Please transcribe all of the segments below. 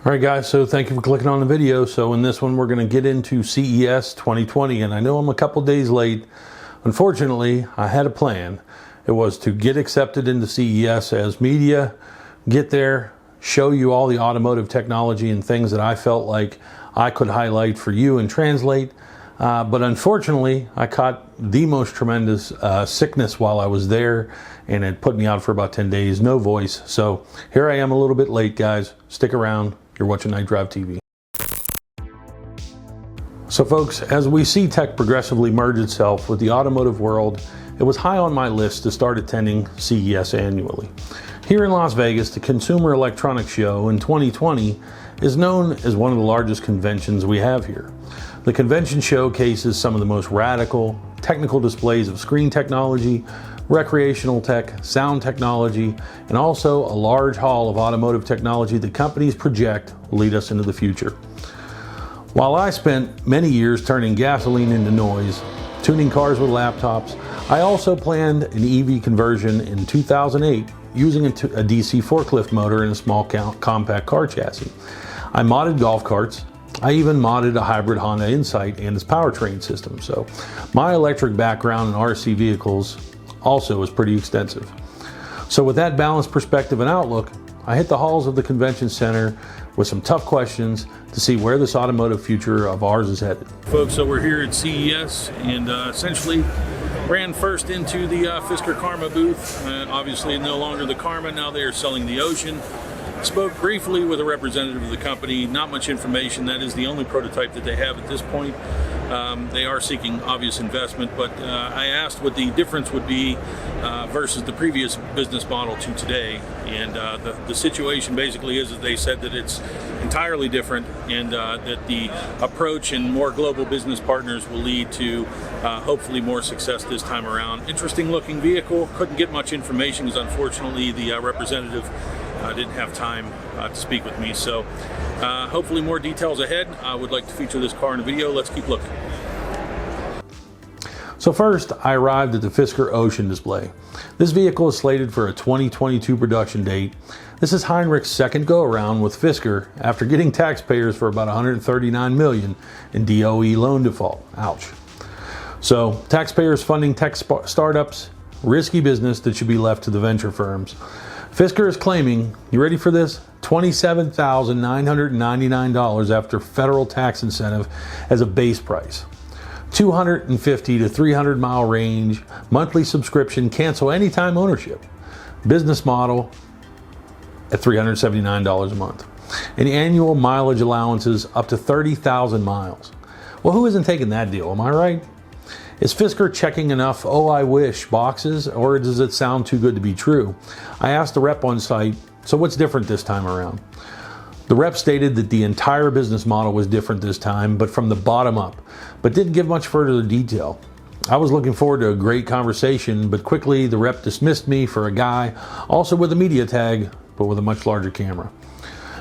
All right guys, so thank you for clicking on the video. So in this one we're going to get into CES 2020, and I know I'm a couple days late. Unfortunately, I had a plan. It was to get accepted into CES as media, get there, show you all the automotive technology and things that I felt like I could highlight for you and translate. But unfortunately, I caught the most tremendous sickness while I was there, and it put me out for about 10 days, no voice. So here I am a little bit late, guys. Stick around. You're watching KnightDriveTV. So folks, as we see tech progressively merge itself with the automotive world, it was high on my list to start attending CES annually. Here in Las Vegas, the Consumer Electronics Show in 2020 is known as one of the largest conventions we have here. The convention showcases some of the most radical technical displays of screen technology, recreational tech, sound technology, and also a large haul of automotive technology that companies project will lead us into the future. While I spent many years turning gasoline into noise, tuning cars with laptops, I also planned an EV conversion in 2008 using a DC forklift motor in a small compact car chassis. I modded golf carts. I even modded a hybrid Honda Insight and its powertrain system. So my electric background in RC vehicles also was pretty extensive. So with that balanced perspective and outlook, I hit the halls of the convention center with some tough questions to see where this automotive future of ours is headed. Folks, so we're here at CES and essentially ran first into the Fisker Karma booth. Obviously no longer the Karma, now they are selling the Ocean. Spoke briefly with a representative of the company, not much information. That is the only prototype that they have at this point. They are seeking obvious investment, but I asked what the difference would be versus the previous business model to today. And the situation basically is that they said that it's entirely different, and that the approach and more global business partners will lead to hopefully more success this time around. Interesting looking vehicle. Couldn't get much information because unfortunately the representative didn't have time to speak with me. So hopefully more details ahead. I would like to feature this car in a video. Let's keep looking. So first, I arrived at the Fisker Ocean display. This vehicle is slated for a 2022 production date. This is Heinrich's second go-around with Fisker after getting taxpayers for about $139 million in DOE loan default. Ouch. So taxpayers funding tech startups, risky business that should be left to the venture firms. Fisker is claiming, you ready for this? $27,999 after federal tax incentive as a base price. 250 to 300 mile range, monthly subscription, cancel anytime ownership. Business model at $379 a month. And annual mileage allowances up to 30,000 miles. Well, who isn't taking that deal, am I right? Is Fisker checking enough "oh I wish" boxes, or does it sound too good to be true? I asked the rep on site, so what's different this time around? The rep stated that the entire business model was different this time, but from the bottom up, but didn't give much further detail. I was looking forward to a great conversation, but quickly the rep dismissed me for a guy, also with a media tag, but with a much larger camera.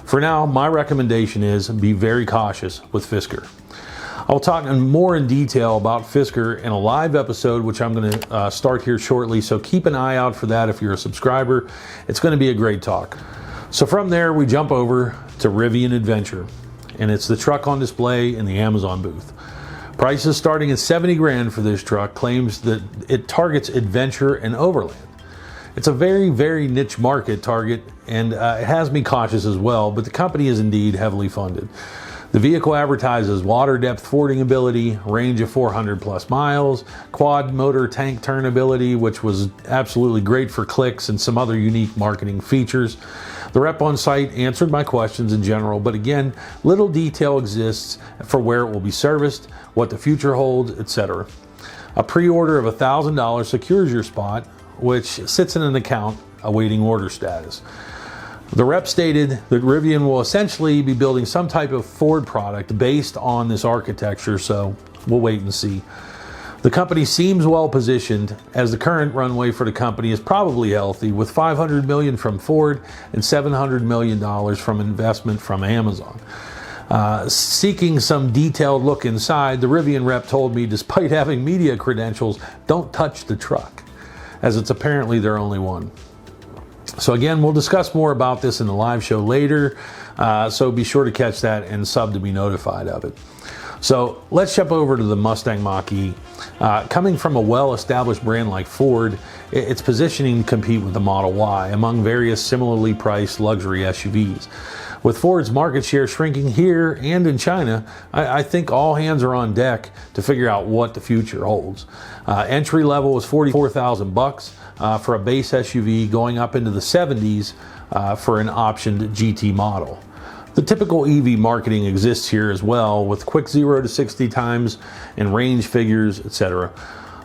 For now, my recommendation is be very cautious with Fisker. I'll talk more in detail about Fisker in a live episode, which I'm going to start here shortly, so keep an eye out for that if you're a subscriber. It's going to be a great talk. So from there, we jump over to Rivian Adventure, and it's the truck on display in the Amazon booth. Prices starting at 70 grand for this truck, claims that it targets adventure and overland. It's a very, very niche market target, and it has me cautious as well, but the company is indeed heavily funded. The vehicle advertises water depth fording ability, range of 400 plus miles, quad motor tank turn ability, which was absolutely great for clicks, and some other unique marketing features. The rep on site answered my questions in general, but again, little detail exists for where it will be serviced, what the future holds, etc. A pre-order of $1,000 secures your spot, which sits in an account awaiting order status. The rep stated that Rivian will essentially be building some type of Ford product based on this architecture, so we'll wait and see. The company seems well positioned, as the current runway for the company is probably healthy, with $500 million from Ford and $700 million from investment from Amazon. Seeking some detailed look inside, the Rivian rep told me, despite having media credentials, don't touch the truck, as it's apparently their only one. So again, we'll discuss more about this in the live show later. So be sure to catch that and sub to be notified of it. So let's jump over to the Mustang Mach E. Coming from a well-established brand like Ford, its positioning to compete with the Model Y among various similarly priced luxury SUVs. With Ford's market share shrinking here and in China, I think all hands are on deck to figure out what the future holds. Entry level is $44,000 for a base SUV, going up into the 70s for an optioned GT model. The typical EV marketing exists here as well, with quick 0 to 60 times and range figures, etc.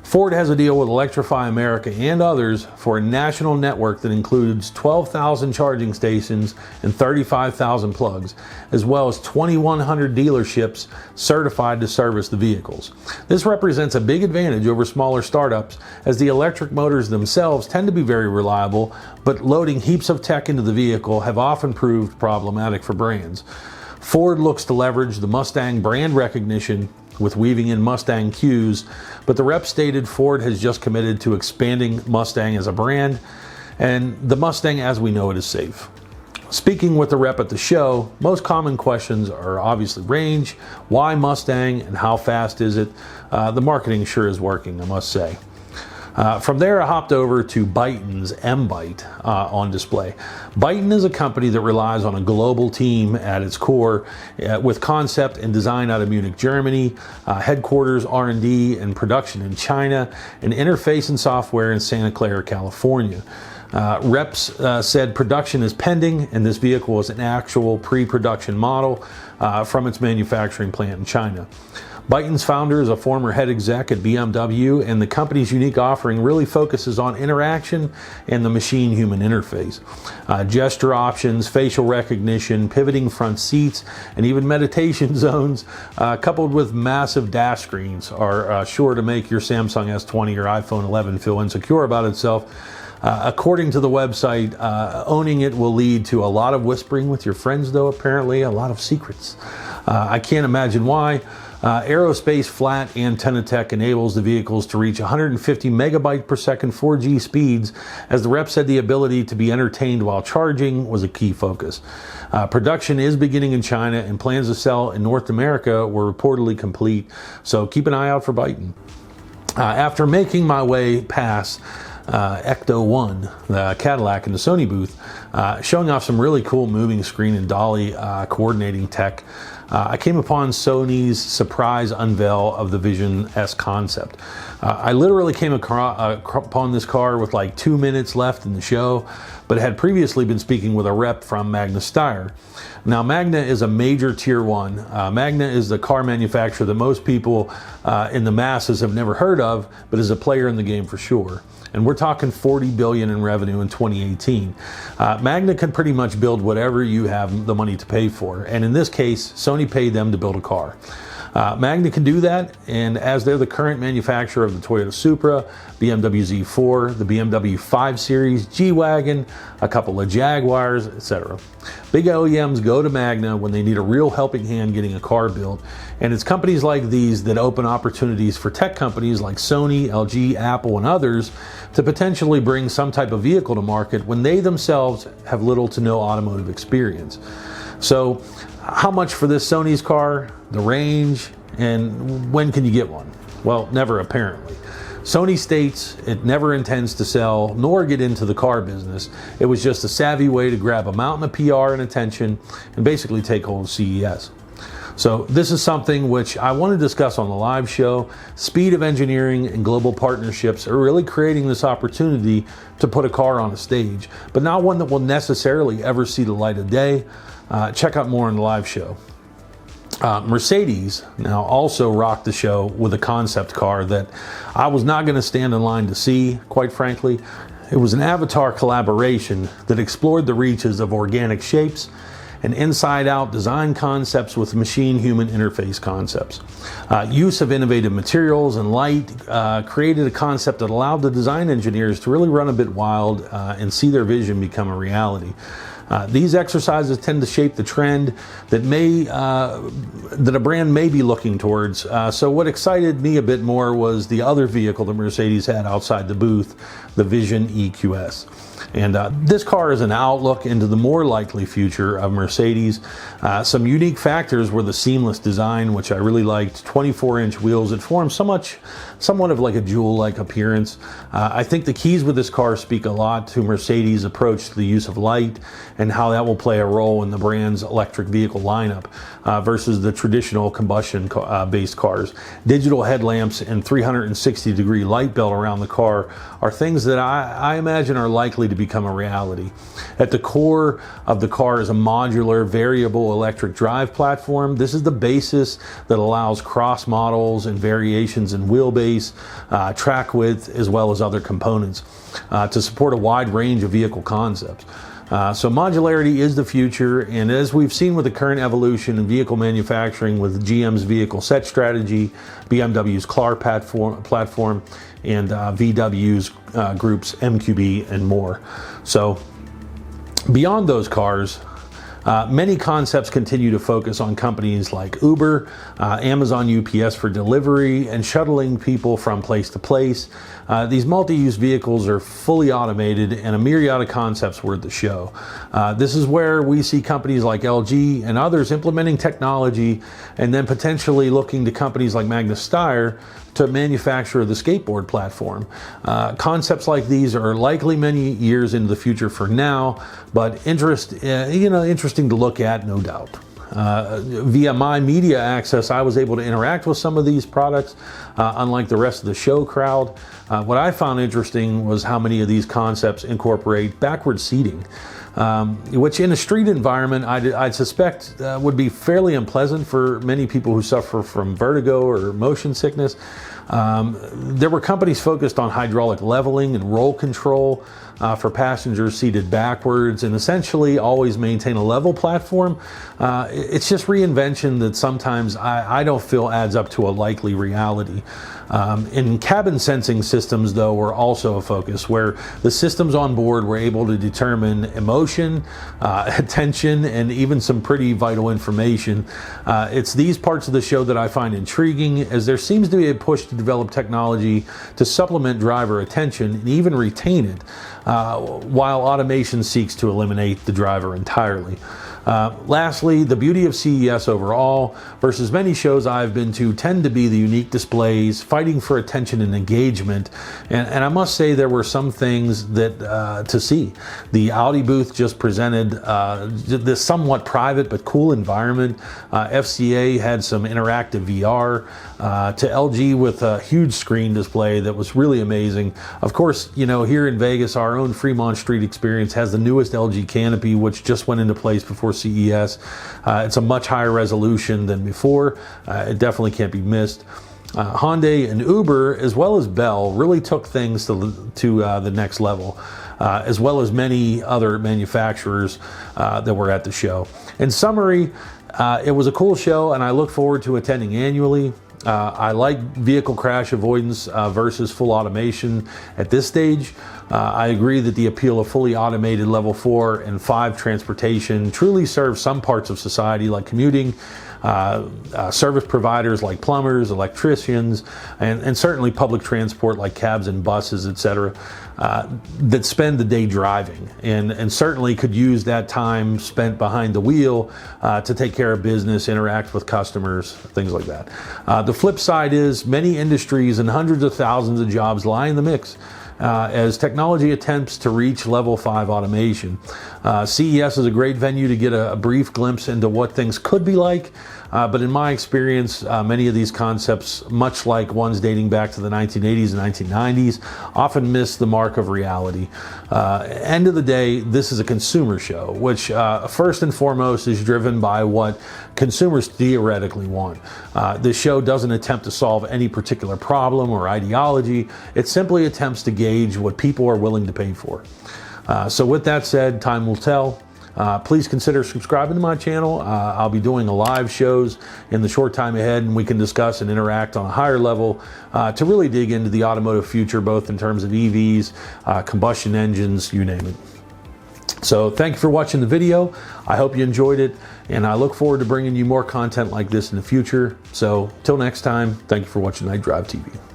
Ford has a deal with Electrify America and others for a national network that includes 12,000 charging stations and 35,000 plugs, as well as 2,100 dealerships certified to service the vehicles. This represents a big advantage over smaller startups, as the electric motors themselves tend to be very reliable, but loading heaps of tech into the vehicle have often proved problematic for brands. Ford looks to leverage the Mustang brand recognition with weaving in Mustang cues, but the rep stated Ford has just committed to expanding Mustang as a brand, and the Mustang as we know it is safe. Speaking with the rep at the show, most common questions are obviously range, why Mustang, and how fast is it? The marketing sure is working, I must say. From there, I hopped over to Byton's m-byte on display. Byton is a company that relies on a global team at its core, with concept and design out of Munich, Germany, headquarters, R&D, and production in China, and interface and software in Santa Clara, California. Reps said production is pending, and this vehicle is an actual pre-production model from its manufacturing plant in China. Byton's founder is a former head exec at BMW, and the company's unique offering really focuses on interaction and the machine-human interface. Gesture options, facial recognition, pivoting front seats, and even meditation zones, coupled with massive dash screens, are sure to make your Samsung S20 or iPhone 11 feel insecure about itself. According to the website, owning it will lead to a lot of whispering with your friends, though, apparently, a lot of secrets. I can't imagine why. Aerospace flat antenna tech enables the vehicles to reach 150 megabyte per second 4G speeds, as the rep said the ability to be entertained while charging was a key focus. Production is beginning in China, and plans to sell in North America were reportedly complete, so keep an eye out for Byton. After making my way past Ecto 1, the Cadillac in the Sony booth, showing off some really cool moving screen and dolly coordinating tech, I came upon Sony's surprise unveil of the Vision S concept. I literally came upon this car with like 2 minutes left in the show, but had previously been speaking with a rep from Magna Steyr. Now, Magna is a major tier 1. Magna is the car manufacturer that most people in the masses have never heard of, but is a player in the game for sure. And we're talking $40 billion in revenue in 2018. Magna can pretty much build whatever you have the money to pay for. And in this case, Sony paid them to build a car. Magna can do that, and as they're the current manufacturer of the Toyota Supra, BMW Z4, the BMW 5 Series, G-Wagon, a couple of Jaguars, etc. Big OEMs go to Magna when they need a real helping hand getting a car built, and it's companies like these that open opportunities for tech companies like Sony, LG, Apple, and others to potentially bring some type of vehicle to market when they themselves have little to no automotive experience. So, how much for this Sony's car, the range, and when can you get one? Well, never apparently. Sony states it never intends to sell nor get into the car business. It was just a savvy way to grab a mountain of PR and attention and basically take hold of CES. So this is something which I want to discuss on the live show. Speed of engineering and global partnerships are really creating this opportunity to put a car on a stage, but not one that will necessarily ever see the light of day. Check out more on the live show. Mercedes now also rocked the show with a concept car that I was not going to stand in line to see, quite frankly. It was an avatar collaboration that explored the reaches of organic shapes and inside-out design concepts with machine-human interface concepts. Use of innovative materials and light created a concept that allowed the design engineers to really run a bit wild and see their vision become a reality. These exercises tend to shape the trend that a brand may be looking towards. So what excited me a bit more was the other vehicle that Mercedes had outside the booth, the Vision EQS. And this car is an outlook into the more likely future of Mercedes. Some unique factors were the seamless design, which I really liked. 24-inch wheels. It forms somewhat of like a jewel-like appearance. I think the keys with this car speak a lot to Mercedes' approach to the use of light and how that will play a role in the brand's electric vehicle lineup versus the traditional combustion-based cars. Digital headlamps and 360-degree light belt around the car are things that I imagine are likely to become a reality. At the core of the car is a modular, variable electric drive platform. This is the basis that allows cross models and variations in wheelbase, track width, as well as other components to support a wide range of vehicle concepts. So modularity is the future, and as we've seen with the current evolution in vehicle manufacturing with GM's vehicle set strategy, BMW's CLAR platform, and VW's group's MQB and more. So beyond those cars, many concepts continue to focus on companies like Uber, Amazon UPS for delivery, and shuttling people from place to place. These multi-use vehicles are fully automated, and a myriad of concepts were at the show. This is where we see companies like LG and others implementing technology and then potentially looking to companies like Magna Steyr to manufacture the skateboard platform. Concepts like these are likely many years into the future for now, but interesting to look at, no doubt. Via my media access, I was able to interact with some of these products, unlike the rest of the show crowd. What I found interesting was how many of these concepts incorporate backward seating, which in a street environment I'd suspect would be fairly unpleasant for many people who suffer from vertigo or motion sickness. There were companies focused on hydraulic leveling and roll control for passengers seated backwards and essentially always maintain a level platform. It's just reinvention that sometimes I don't feel adds up to a likely reality. In cabin sensing systems, though, were also a focus where the systems on board were able to determine emotion, attention, and even some pretty vital information. It's these parts of the show that I find intriguing, as there seems to be a push to develop technology to supplement driver attention and even retain it, while automation seeks to eliminate the driver entirely. Lastly, the beauty of CES overall versus many shows I've been to tend to be the unique displays, fighting for attention and engagement. And I must say there were some things that to see. The Audi booth just presented this somewhat private but cool environment. FCA had some interactive VR, to LG with a huge screen display that was really amazing. Of course, here in Vegas, our own Fremont Street experience has the newest LG canopy, which just went into place before CES. It's a much higher resolution than before. It definitely can't be missed. Hyundai and Uber, as well as Bell, really took things to the next level, as well as many other manufacturers that were at the show. In summary, it was a cool show, and I look forward to attending annually. I like vehicle crash avoidance versus full automation at this stage. I agree that the appeal of fully automated level 4 and 5 transportation truly serves some parts of society like commuting, service providers like plumbers, electricians, and certainly public transport like cabs and buses, etc., that spend the day driving and certainly could use that time spent behind the wheel to take care of business, interact with customers, things like that. The flip side is many industries and hundreds of thousands of jobs lie in the mix as technology attempts to reach level 5 automation. CES is a great venue to get a brief glimpse into what things could be like, but in my experience, many of these concepts, much like ones dating back to the 1980s and 1990s, often miss the mark of reality. End of the day, this is a consumer show, which first and foremost is driven by what consumers theoretically want. This show doesn't attempt to solve any particular problem or ideology. It simply attempts to gauge what people are willing to pay for. So with that said, time will tell. Please consider subscribing to my channel. I'll be doing live shows in the short time ahead, and we can discuss and interact on a higher level to really dig into the automotive future, both in terms of EVs, combustion engines, you name it. So thank you for watching the video. I hope you enjoyed it, and I look forward to bringing you more content like this in the future. So till next time, thank you for watching KnightDriveTV.